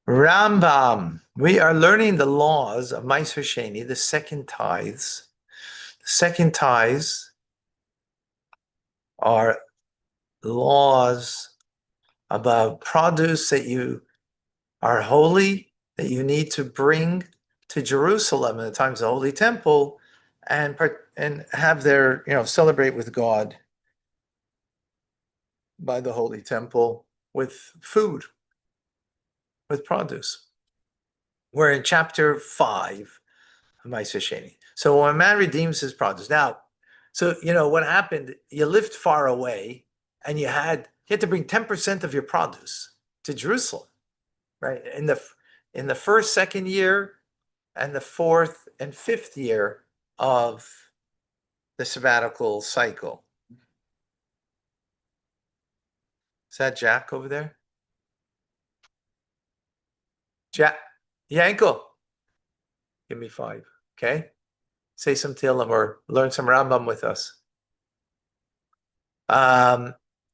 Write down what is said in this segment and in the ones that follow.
Rambam. We are learning the laws of Meiser Sheni, the second tithes. The second tithes are laws about produce that you are holy, that you need to bring to Jerusalem in the times of the Holy Temple, and have their celebrate with God by the Holy Temple with food, with produce. We're in chapter 5. Meiser Sheni. So when a man redeems his produce, now, so what happened? You lived far away, and you had to bring 10% of your produce to Jerusalem, right? In the first, second year, and the fourth and fifth year of the sabbatical cycle. Is that Jack over there? Jack, Yankel, give me 5. Okay, say some Tehillim or learn some Rambam with us.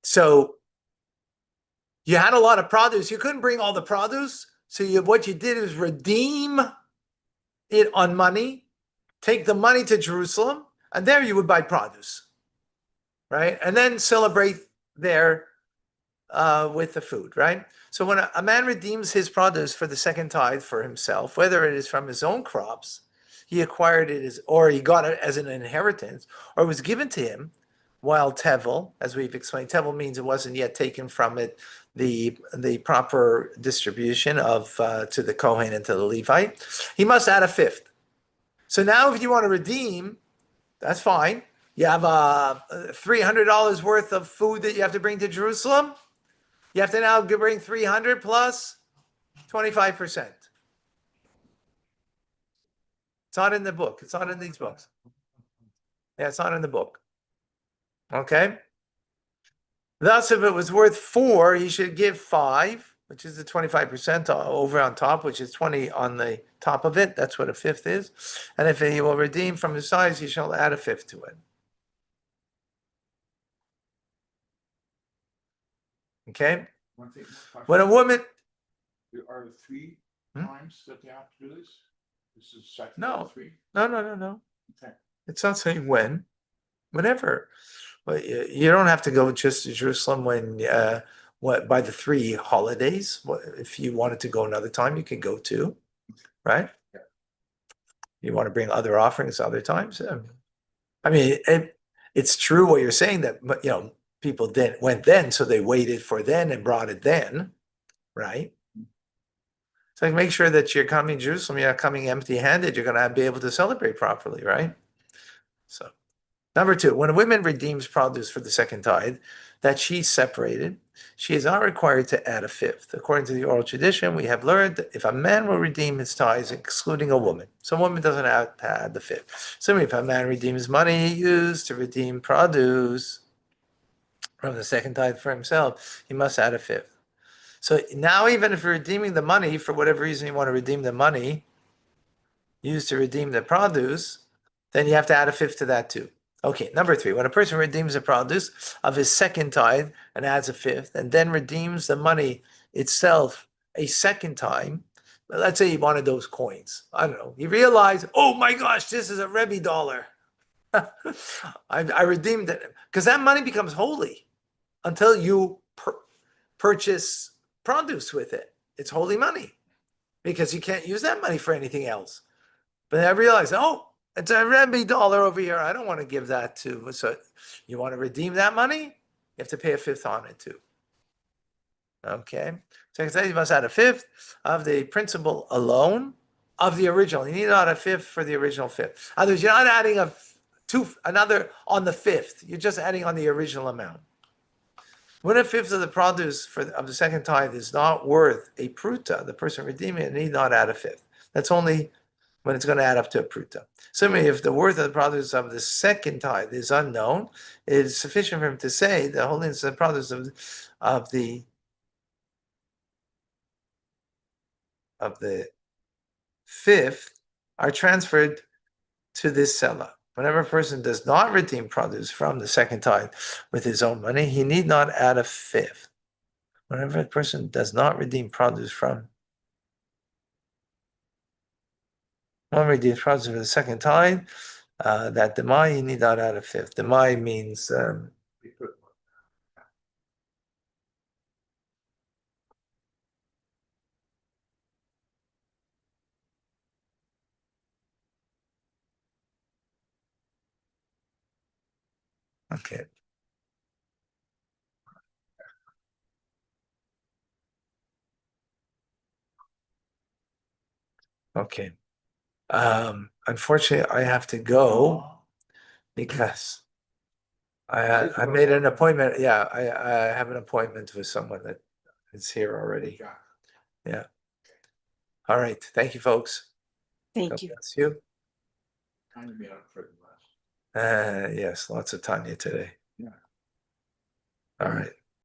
So you had a lot of produce. You couldn't bring all the produce. So what you did is redeem it on money, take the money to Jerusalem, and there you would buy produce, right? And then celebrate there with the food, right? So when a man redeems his produce for the second tithe for himself, whether it is from his own crops, he acquired it or he got it as an inheritance, or it was given to him, while tevel, as we've explained, tevel means it wasn't yet taken from it the proper distribution of to the Kohen and to the Levite, he must add a fifth. So now if you want to redeem, that's fine. You have $300 worth of food that you have to bring to Jerusalem. You have to now bring 300 plus 25%. It's not in the book. It's not in these books. Yeah, it's not in the book. Okay. Thus, if it was worth 4, he should give 5, which is the 25% over on top, which is 20 on the top of it. That's what a fifth is. And if he will redeem from his size, he shall add a fifth to it. Okay. When a woman, there are 3 times that you have to do this. This is second. No. 3. No. Okay. It's not saying when, whenever. But you don't have to go just to Jerusalem when by the 3 holidays. If you wanted to go another time, you can go too, right? Yeah. You want to bring other offerings other times. I mean, it's true what you're saying that people went then, so they waited for then and brought it then, right? So make sure that you're coming to Jerusalem, you're not coming empty-handed. You're going to be able to celebrate properly, right? So, number 2, when a woman redeems produce for the second tithe that she separated, she is not required to add a fifth. According to the oral tradition, we have learned that if a man will redeem his tithes, excluding a woman, so a woman doesn't have to add the fifth. Similarly, if a man redeems money he used to redeem produce from the second tithe for himself, he must add a fifth. So now, even if you're redeeming the money, for whatever reason you want to redeem the money used to redeem the produce, then you have to add a fifth to that too. Okay, number 3, when a person redeems the produce of his second tithe and adds a fifth, and then redeems the money itself a second time, let's say he wanted those coins. I don't know. He realized, oh my gosh, this is a Rebbe dollar. I redeemed it. Because that money becomes holy until you purchase produce with it. It's holy money because you can't use that money for anything else. But I realized, oh, it's a Rebbe dollar over here. I don't want to give that to. So you want to redeem that money? You have to pay a fifth on it too. Okay. So you must add a fifth of the principal alone of the original. You need not a fifth for the original fifth. Otherwise, you're not adding another on the fifth. You're just adding on the original amount. When a fifth of the produce of the second tithe is not worth a pruta, the person redeeming it need not add a fifth. That's only when it's going to add up to a pruta. Similarly, if the worth of the produce of the second tithe is unknown, it is sufficient for him to say the holiness of the produce of the fifth are transferred to this seller. Whenever a person does not redeem produce from the second tithe with his own money, he need not add a fifth. Whenever a person does not redeem produce from One redeems for the second time, that demai you need out of fifth. Demai means, We put one. okay. Okay. Unfortunately, I have to go because I made an appointment. Yeah, I have an appointment with someone that is here already. Yeah. Yeah. All right. Thank you, folks. God Thank you. bless you. Kind of made up for the last. Yes, lots of Tanya today. Yeah. All right.